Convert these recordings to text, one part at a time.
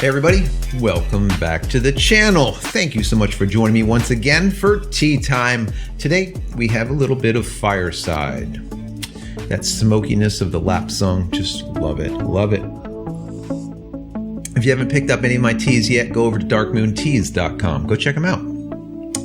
Hey everybody, welcome back to the channel. Thank you so much for joining me once again for tea time. Today we have a little bit of fireside. That smokiness of the lap song, just love it, love it. If you haven't picked up any of my teas yet, go over to darkmoonteas.com. Go check them out.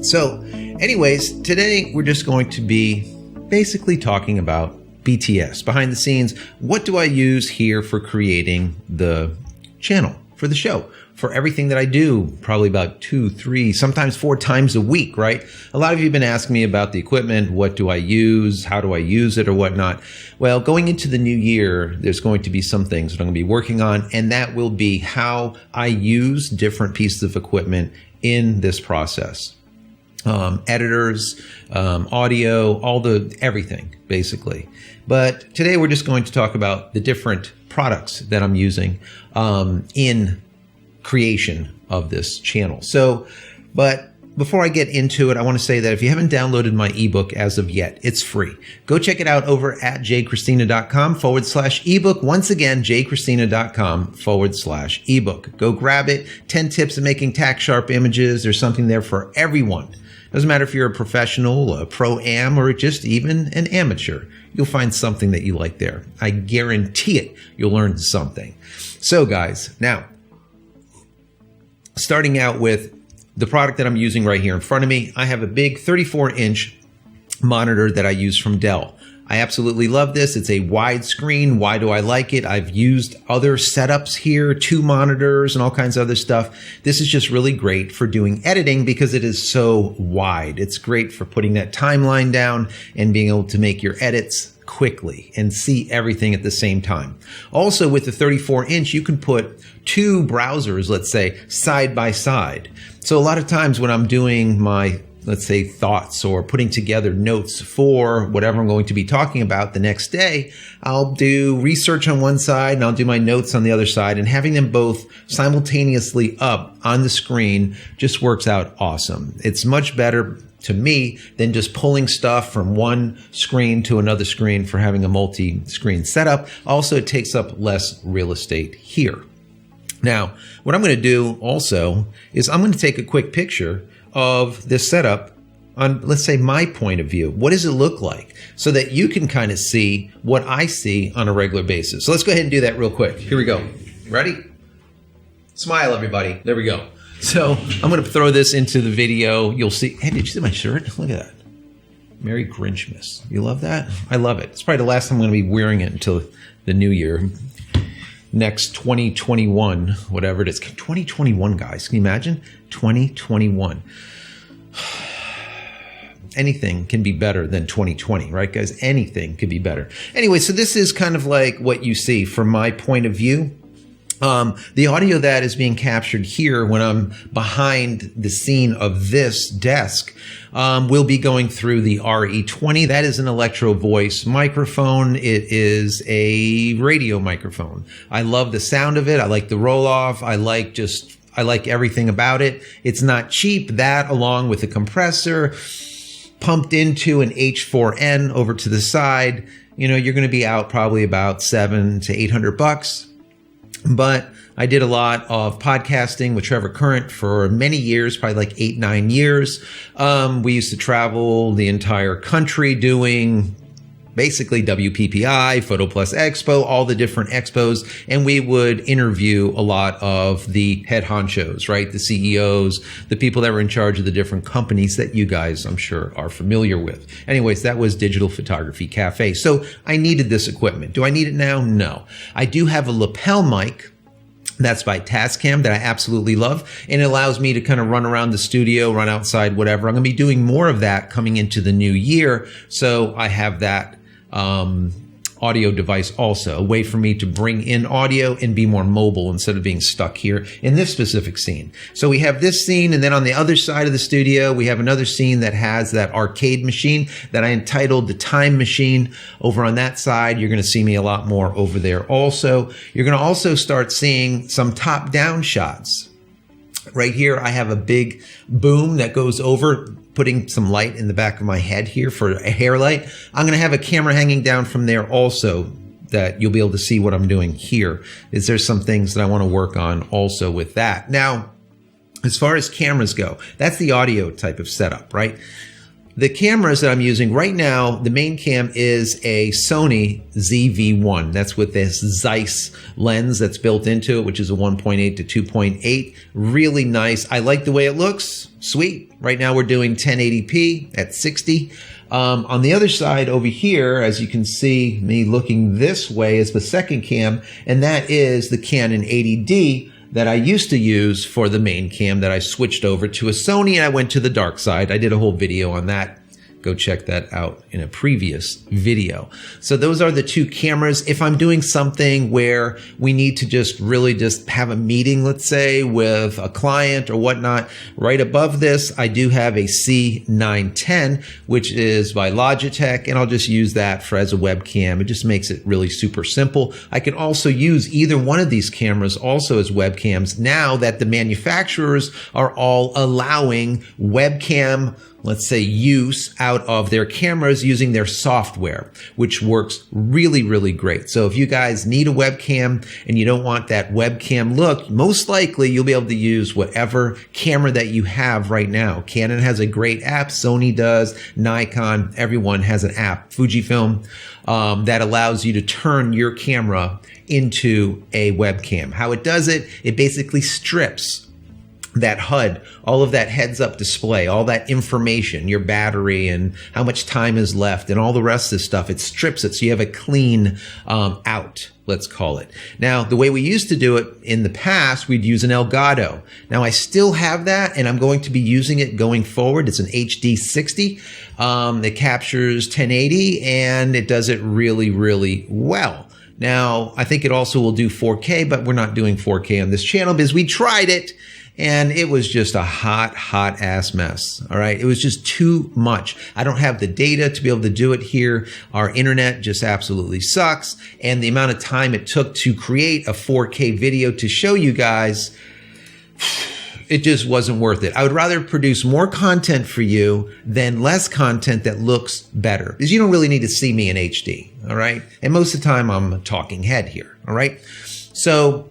So anyways, today we're just going to be basically talking about BTS, behind the scenes. What do I use here for creating the channel, for the show, for everything that I do, probably about 2, 3, sometimes 4 times a week, right? A lot of you have been asking me about the equipment. What do I use? How do I use it or whatnot? Well, going into the new year, there's going to be some things that I'm going to be working on, and that will be how I use different pieces of equipment in this process. Editors, audio, everything, basically. But today we're just going to talk about the different products that I'm using in creation of this channel. But before I get into it, I want to say that if you haven't downloaded my ebook as of yet, it's free. Go check it out over at JCristina.com/ebook. Once again, JCristina.com/ebook. Go grab it. 10 tips of making tack sharp images. There's something there for everyone. Doesn't matter if you're a professional, a pro-am, or just even an amateur. You'll find something that you like there. I guarantee it. You'll learn something. So guys, now, starting out with the product that I'm using right here in front of me, I have a big 34-inch monitor that I use from Dell. I absolutely love this. It's a wide screen. Why do I like it? I've used other setups here, 2 monitors and all kinds of other stuff. This is just really great for doing editing because it is so wide. It's great for putting that timeline down and being able to make your edits quickly and see everything at the same time. Also, with the 34-inch, you can put 2 browsers, let's say, side by side. So a lot of times when I'm doing my, let's say, thoughts or putting together notes for whatever I'm going to be talking about the next day, I'll do research on one side and I'll do my notes on the other side, and having them both simultaneously up on the screen just works out awesome. It's much better to me than just pulling stuff from one screen to another screen for having a multi-screen setup. Also, it takes up less real estate here. Now, what I'm going to do also is I'm going to take a quick picture of this setup on, let's say, my point of view. What does it look like? So that you can kind of see what I see on a regular basis. So let's go ahead and do that real quick. Here we go. Ready? Smile, everybody. There we go. So I'm going to throw this into the video. You'll see. Hey, did you see my shirt? Look at that. Merry Grinchmas. You love that? I love it. It's probably the last time I'm going to be wearing it until the new year. Next 2021, whatever it is. 2021, guys. Can you imagine? 2021. Anything can be better than 2020, right, guys? Anything could be better. Anyway, so this is kind of like what you see from my point of view. The audio that is being captured here when I'm behind the scene of this desk will be going through the RE20. That is an electro voice microphone. It is a radio microphone. I love the sound of it. I like the roll off. I like everything about it. It's not cheap. That, along with a compressor pumped into an H4n over to the side, you're going to be out probably about $700 to $800. But I did a lot of podcasting with Trevor Current for many years, probably like 8, 9 years. We used to travel the entire country doing basically WPPI, Photo Plus Expo, all the different expos, and we would interview a lot of the head honchos, right? The CEOs, the people that were in charge of the different companies that you guys, I'm sure, are familiar with. Anyways, that was Digital Photography Cafe. So I needed this equipment. Do I need it now? No. I do have a lapel mic. That's by Tascam that I absolutely love. And it allows me to kind of run around the studio, run outside, whatever. I'm going to be doing more of that coming into the new year. So I have that audio device also, a way for me to bring in audio and be more mobile instead of being stuck here in this specific scene. So we have this scene, and then on the other side of the studio, we have another scene that has that arcade machine that I entitled the Time Machine. Over on that side, you're going to see me a lot more over there also. You're going to also start seeing some top-down shots. Right here, I have a big boom that goes over, putting some light in the back of my head here for a hair light. I'm going to have a camera hanging down from there also that you'll be able to see what I'm doing here. Is there some things that I want to work on also with that. Now, as far as cameras go, that's the audio type of setup, right? The cameras that I'm using right now, the main cam is a Sony ZV-1. That's with this Zeiss lens that's built into it, which is a 1.8 to 2.8. Really nice. I like the way it looks. Sweet. Right now we're doing 1080p at 60. On the other side over here, as you can see me looking this way, is the second cam, and that is the Canon 80D that I used to use for the main cam that I switched over to a Sony, and I went to the dark side. I did a whole video on that. Go check that out in a previous video. So those are the two cameras. If I'm doing something where we need to just really just have a meeting, let's say, with a client or whatnot, right above this, I do have a C910, which is by Logitech, and I'll just use that for as a webcam. It just makes it really super simple. I can also use either one of these cameras also as webcams now that the manufacturers are all allowing webcam, let's say, use out of their cameras using their software, which works really, really great. So if you guys need a webcam and you don't want that webcam look, most likely you'll be able to use whatever camera that you have right now. Canon has a great app. Sony does. Nikon, everyone has an app. Fujifilm, that allows you to turn your camera into a webcam. How it does it, it basically strips that HUD, all of that heads-up display, all that information, your battery and how much time is left and all the rest of this stuff. It strips it so you have a clean out, let's call it. Now, the way we used to do it in the past, we'd use an Elgato. Now, I still have that, and I'm going to be using it going forward. It's an HD 60. It captures 1080, and it does it really, really well. Now, I think it also will do 4K, but we're not doing 4K on this channel because we tried it, and it was just a hot ass mess. All right. It was just too much. I don't have the data to be able to do it here. Our internet just absolutely sucks. And the amount of time it took to create a 4K video to show you guys, it just wasn't worth it. I would rather produce more content for you than less content that looks better, because you don't really need to see me in HD. All right. And most of the time I'm a talking head here. All right. So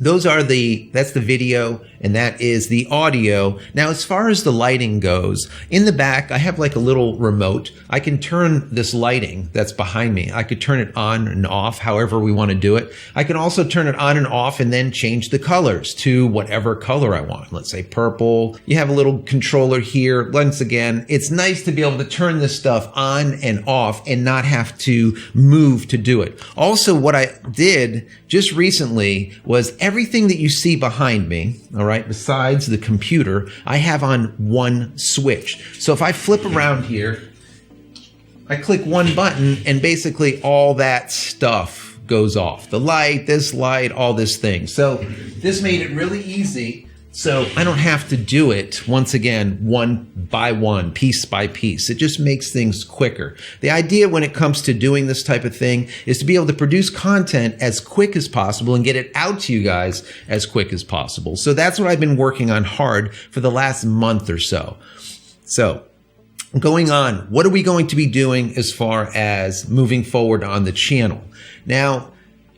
that's the video, and that is the audio. Now, as far as the lighting goes, in the back, I have like a little remote. I can turn this lighting that's behind me. I could turn it on and off however we want to do it. I can also turn it on and off and then change the colors to whatever color I want. Let's say purple. You have a little controller here. Once again, it's nice to be able to turn this stuff on and off and not have to move to do it. Also, what I did just recently was everything that you see behind me, all right, besides the computer, I have on one switch. So if I flip around here, I click one button and basically all that stuff goes off. The light, this light, all this thing. So this made it really easy. So I don't have to do it, once again, one by one, piece by piece. It just makes things quicker. The idea when it comes to doing this type of thing is to be able to produce content as quick as possible and get it out to you guys as quick as possible. So that's what I've been working on hard for the last month or so. So going on, what are we going to be doing as far as moving forward on the channel? Now,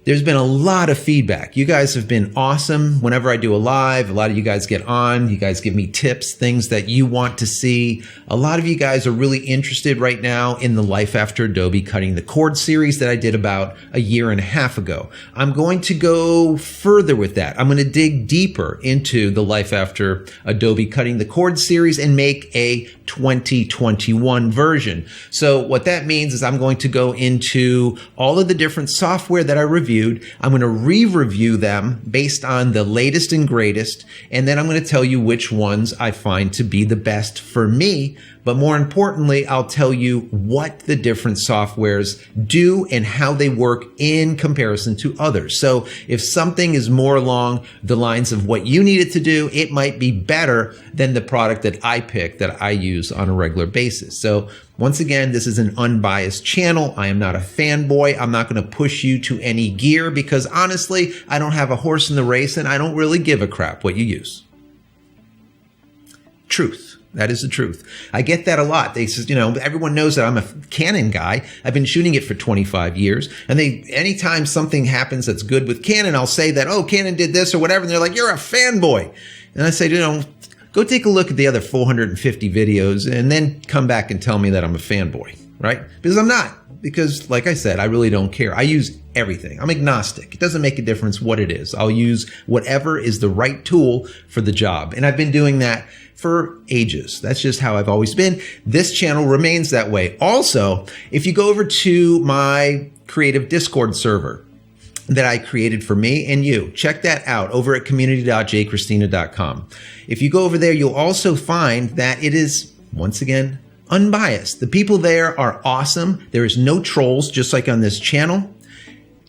there's been a lot of feedback. You guys have been awesome. Whenever I do a live, a lot of you guys get on. You guys give me tips, things that you want to see. A lot of you guys are really interested right now in the Life After Adobe Cutting the Cord series that I did about a year and a half ago. I'm going to go further with that. I'm going to dig deeper into the Life After Adobe Cutting the Cord series and make a 2021 version. So what that means is I'm going to go into all of the different software that I reviewed. I'm going to re-review them based on the latest and greatest, and then I'm going to tell you which ones I find to be the best for me. But more importantly, I'll tell you what the different softwares do and how they work in comparison to others. So if something is more along the lines of what you need it to do, it might be better than the product that I pick that I use on a regular basis. So once again, this is an unbiased channel. I am not a fanboy. I'm not going to push you to any gear because honestly, I don't have a horse in the race and I don't really give a crap what you use. Truth. That is the truth. I get that a lot. They says, everyone knows that I'm a Canon guy. I've been shooting it for 25 years. And anytime something happens that's good with Canon, I'll say that, oh, Canon did this or whatever. And they're like, you're a fanboy. And I say, go take a look at the other 450 videos and then come back and tell me that I'm a fanboy, right? Because I'm not. Because like I said, I really don't care. I use everything. I'm agnostic. It doesn't make a difference what it is. I'll use whatever is the right tool for the job. And I've been doing that for ages. That's just how I've always been. This channel remains that way. Also, if you go over to my creative Discord server that I created for me and you, check that out over at community.jcristina.com. If you go over there, you'll also find that it is, once again, unbiased. The people there are awesome. There is no trolls, just like on this channel.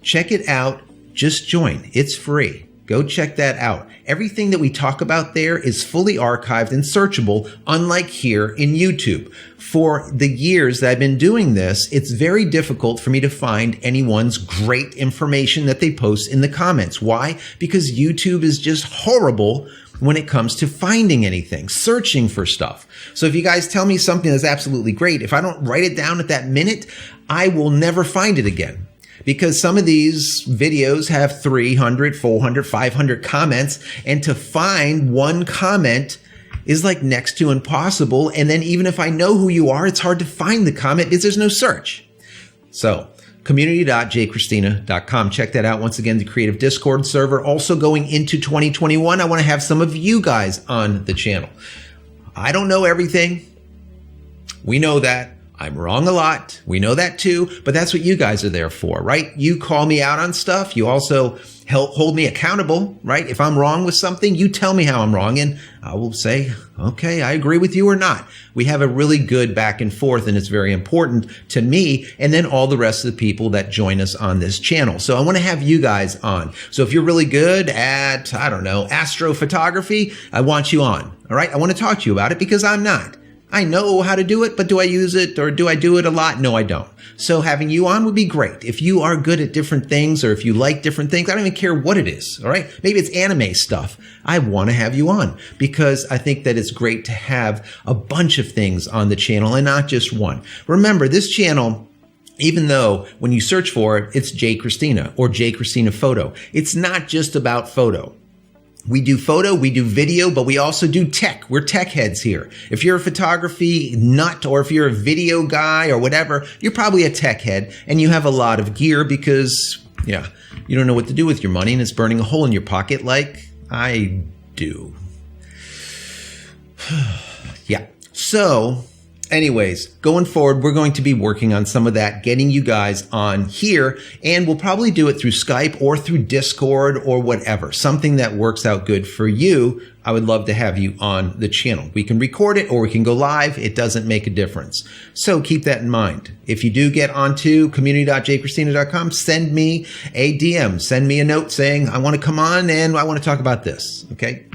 Check it out. Just join. It's free. Go check that out. Everything that we talk about there is fully archived and searchable, unlike here in YouTube. For the years that I've been doing this, it's very difficult for me to find anyone's great information that they post in the comments. Why? Because YouTube is just horrible when it comes to finding anything, searching for stuff. So if you guys tell me something that's absolutely great, if I don't write it down at that minute, I will never find it again. Because some of these videos have 300, 400, 500 comments, and to find one comment is like next to impossible. And then even if I know who you are, it's hard to find the comment because there's no search. So community.jcristina.com. Check that out. Once again, the creative Discord server. Also going into 2021, I want to have some of you guys on the channel. I don't know everything. We know that. I'm wrong a lot. We know that too, but that's what you guys are there for, right? You call me out on stuff. You also help hold me accountable, right? If I'm wrong with something, you tell me how I'm wrong and I will say, okay, I agree with you or not. We have a really good back and forth and it's very important to me and then all the rest of the people that join us on this channel. So I want to have you guys on. So if you're really good at, I don't know, astrophotography, I want you on, all right? I want to talk to you about it because I'm not. I know how to do it, but do I use it or do I do it a lot? No, I don't. So having you on would be great. If you are good at different things or if you like different things, I don't even care what it is. All right. Maybe it's anime stuff. I want to have you on because I think that it's great to have a bunch of things on the channel and not just one. Remember, this channel, even though when you search for it, it's JCristina or JCristina Photo. It's not just about photo. We do photo, we do video, but we also do tech. We're tech heads here. If you're a photography nut or if you're a video guy or whatever, you're probably a tech head and you have a lot of gear because, you don't know what to do with your money and it's burning a hole in your pocket like I do. Yeah. So anyways, going forward, we're going to be working on some of that, getting you guys on here, and we'll probably do it through Skype or through Discord or whatever, something that works out good for you. I would love to have you on the channel. We can record it or we can go live. It doesn't make a difference. So keep that in mind. If you do get onto community.jcristina.com, send me a DM, send me a note saying, I want to come on and I want to talk about this. Okay.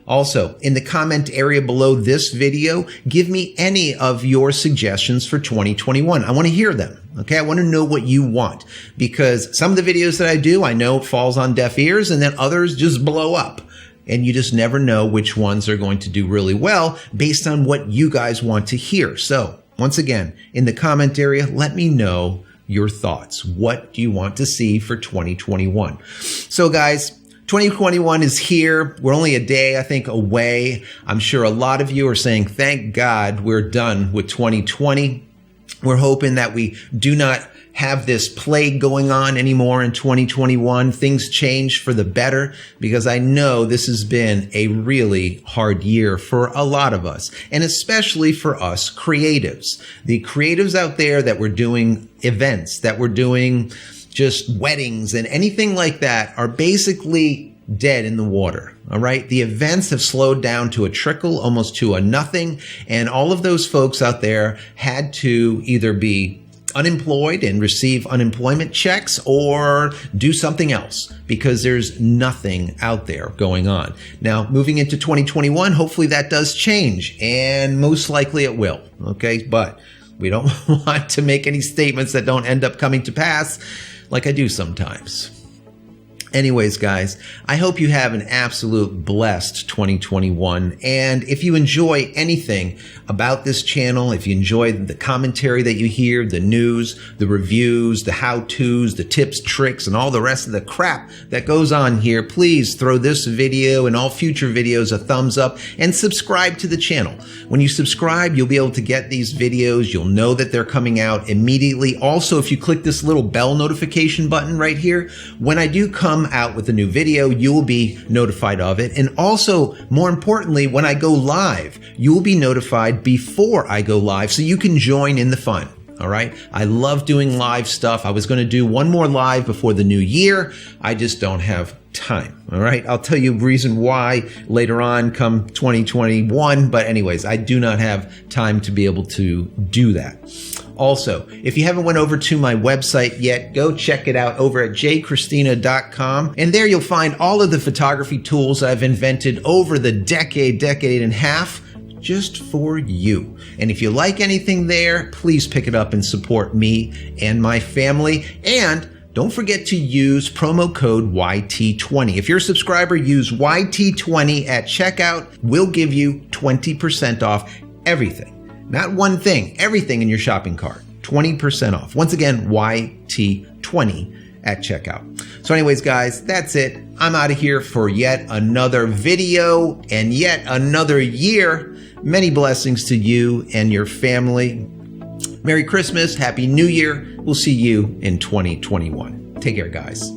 Also, in the comment area below this video, give me any of your suggestions for 2021. I want to hear them. Okay. I want to know what you want because some of the videos that I do, I know it falls on deaf ears and then others just blow up. And you just never know which ones are going to do really well based on what you guys want to hear. So once again, in the comment area, let me know your thoughts. What do you want to see for 2021? So guys, 2021 is here. We're only a day, I think, away. I'm sure a lot of you are saying, thank God we're done with 2020. We're hoping that we do not have this plague going on anymore in 2021. Things change for the better because I know this has been a really hard year for a lot of us, and especially for us creatives. The creatives out there that were doing events, that were doing just weddings and anything like that are basically dead in the water. All right. The events have slowed down to a trickle, almost to a nothing. And all of those folks out there had to either be unemployed and receive unemployment checks or do something else because there's nothing out there going on. Now, moving into 2021, hopefully that does change and most likely it will. Okay. But we don't want to make any statements that don't end up coming to pass like I do sometimes. Anyways, guys, I hope you have an absolute blessed 2021. And if you enjoy anything about this channel, if you enjoy the commentary that you hear, the news, the reviews, the how-tos, the tips, tricks, and all the rest of the crap that goes on here, please throw this video and all future videos a thumbs up and subscribe to the channel. When you subscribe, you'll be able to get these videos. You'll know that they're coming out immediately. Also, if you click this little bell notification button right here, when I do come out with a new video, you will be notified of it. And also, more importantly, when I go live, you will be notified before I go live so you can join in the fun. All right. I love doing live stuff. I was going to do one more live before the new year. I just don't have time. All right. I'll tell you the reason why later on come 2021. But anyways, I do not have time to be able to do that. Also, if you haven't went over to my website yet, go check it out over at JCristina.com. And there you'll find all of the photography tools I've invented over the decade and a half just for you. And if you like anything there, please pick it up and support me and my family. And don't forget to use promo code YT20. If you're a subscriber, use YT20 at checkout. We'll give you 20% off everything. Not one thing, everything in your shopping cart. 20% off. Once again, YT20 at checkout. So anyways, guys, that's it. I'm out of here for yet another video and yet another year. Many blessings to you and your family. Merry Christmas. Happy New Year. We'll see you in 2021. Take care, guys.